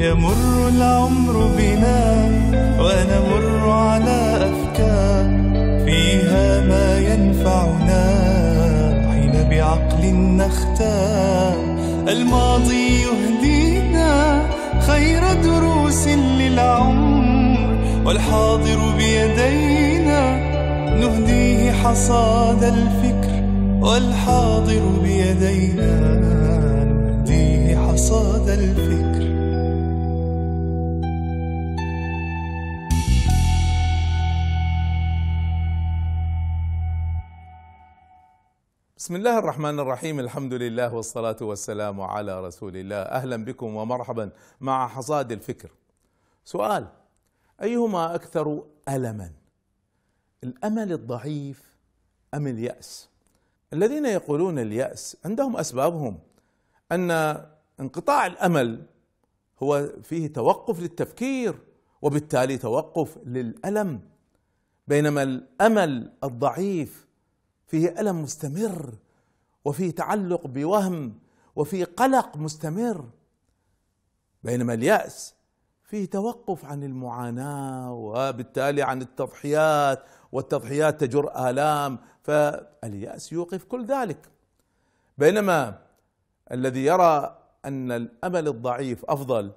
يمر العمر بنا ونمر على أفكار فيها ما ينفعنا حين بعقل نختار. الماضي يهدينا خير دروس للعمر، والحاضر بيدينا نهديه حصاد الفكر، والحاضر بيدينا نهديه حصاد الفكر. بسم الله الرحمن الرحيم، الحمد لله والصلاة والسلام على رسول الله. أهلا بكم ومرحبا مع حصاد الفكر. سؤال: أيهما أكثر ألما، الأمل الضعيف أم اليأس؟ الذين يقولون اليأس عندهم أسبابهم، أن انقطاع الأمل هو فيه توقف للتفكير وبالتالي توقف للألم، بينما الأمل الضعيف فيه ألم مستمر وفيه تعلق بوهم وفيه قلق مستمر، بينما اليأس فيه توقف عن المعاناة وبالتالي عن التضحيات، والتضحيات تجر آلام، فاليأس يوقف كل ذلك. بينما الذي يرى أن الأمل الضعيف أفضل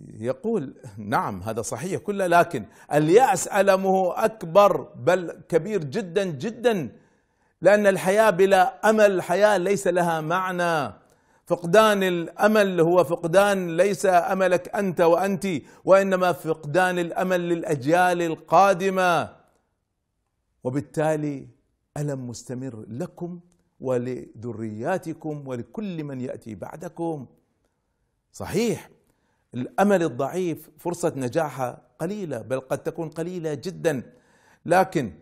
يقول نعم هذا صحيح كله، لكن اليأس ألمه أكبر بل كبير جدا جدا، لأن الحياة بلا أمل حياة ليس لها معنى. فقدان الأمل هو فقدان ليس أملك أنت وأنت، وإنما فقدان الأمل للأجيال القادمة، وبالتالي ألم مستمر لكم ولذرياتكم ولكل من يأتي بعدكم. صحيح الأمل الضعيف فرصة نجاحها قليلة، بل قد تكون قليلة جدا، لكن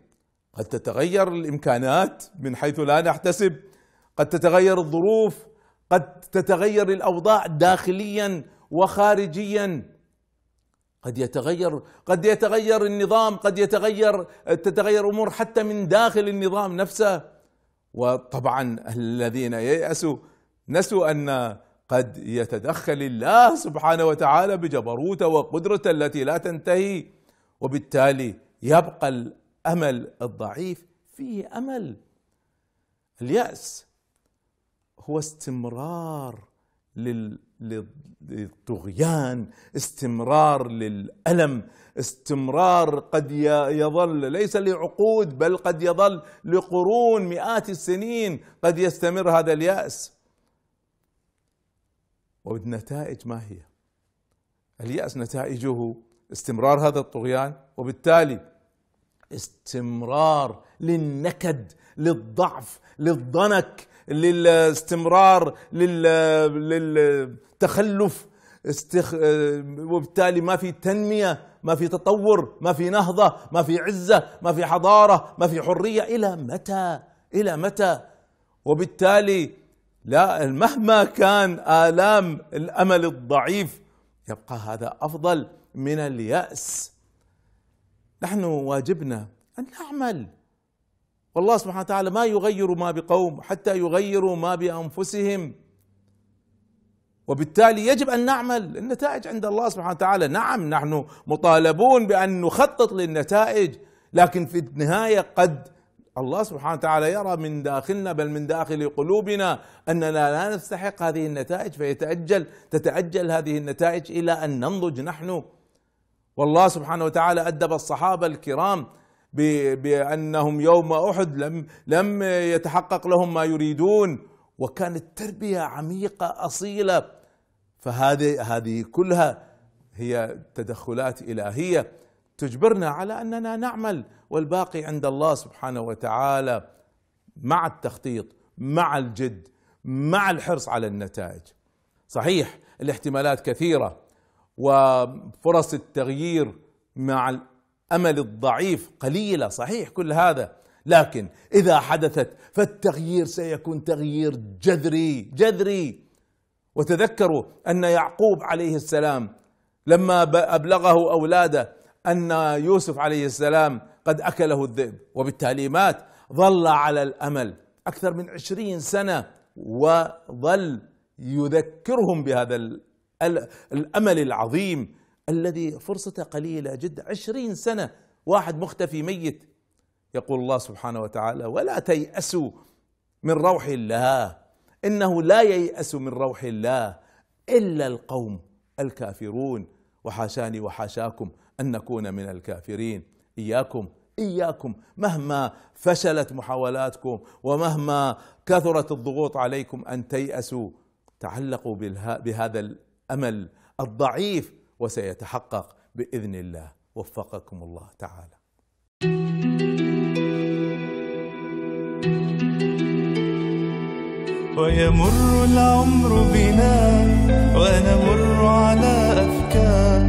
قد تتغير الإمكانات من حيث لا نحتسب، قد تتغير الظروف، قد تتغير الأوضاع داخليا وخارجيا، قد يتغير النظام، تتغير أمور حتى من داخل النظام نفسه. وطبعا الذين ييأسوا نسوا أن قد يتدخل الله سبحانه وتعالى بجبروته وقدرته التي لا تنتهي، وبالتالي يبقى الأمل الضعيف فيه أمل. اليأس هو استمرار للطغيان، استمرار للألم، استمرار قد يظل ليس لعقود بل قد يظل لقرون مئات السنين، قد يستمر هذا اليأس. والنتائج ما هي؟ اليأس نتائجه استمرار هذا الطغيان، وبالتالي استمرار للنكد، للضعف، للضنك، للاستمرار للتخلف، وبالتالي ما في تنمية، ما في تطور، ما في نهضة، ما في عزة، ما في حضارة، ما في حرية. إلى متى؟ إلى متى؟ وبالتالي لا، مهما كان آلام الأمل الضعيف يبقى هذا أفضل من اليأس. نحن واجبنا أن نعمل، والله سبحانه وتعالى ما يغير ما بقوم حتى يغيروا ما بأنفسهم، وبالتالي يجب أن نعمل. النتائج عند الله سبحانه وتعالى. نعم نحن مطالبون بأن نخطط للنتائج، لكن في النهاية قد الله سبحانه وتعالى يرى من داخلنا بل من داخل قلوبنا أننا لا نستحق هذه النتائج، تتأجل هذه النتائج إلى أن ننضج نحن. والله سبحانه وتعالى أدب الصحابة الكرام بأنهم يوم أحد لم يتحقق لهم ما يريدون، وكانت تربية عميقة أصيلة. فهذه كلها هي تدخلات إلهية تجبرنا على أننا نعمل، والباقي عند الله سبحانه وتعالى، مع التخطيط، مع الجد، مع الحرص على النتائج. صحيح الاحتمالات كثيرة وفرص التغيير مع الأمل الضعيف قليلة، صحيح كل هذا، لكن إذا حدثت فالتغيير سيكون تغيير جذري. وتذكروا أن يعقوب عليه السلام لما أبلغه أولاده أن يوسف عليه السلام قد أكله الذئب وبالتالي مات، ظل على الأمل أكثر من 20 سنة، وظل يذكرهم بهذا الأمل العظيم الذي فرصته قليلة جدا. 20 سنة واحد مختفي ميت. يقول الله سبحانه وتعالى: ولا تيأسوا من روح الله، إنه لا ييأس من روح الله إلا القوم الكافرون. وحاشاني وحاشاكم أن نكون من الكافرين. إياكم مهما فشلت محاولاتكم ومهما كثرت الضغوط عليكم أن تيأسوا. تعلقوا بهذا الأمل الضعيف وسيتحقق بإذن الله. وفقكم الله تعالى. ويمر العمر بنا ونمر على أفكار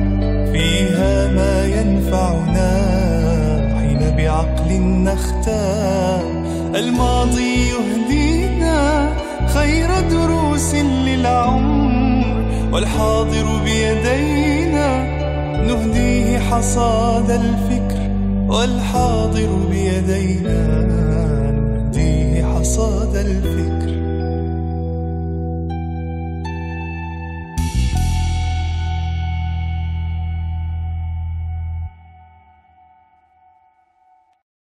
فيها ما ينفعنا حين بعقل نختار. الماضي يهدينا خير دروس للعمر، والحاضر بيدينا نهديه حصاد الفكر، والحاضر بيدينا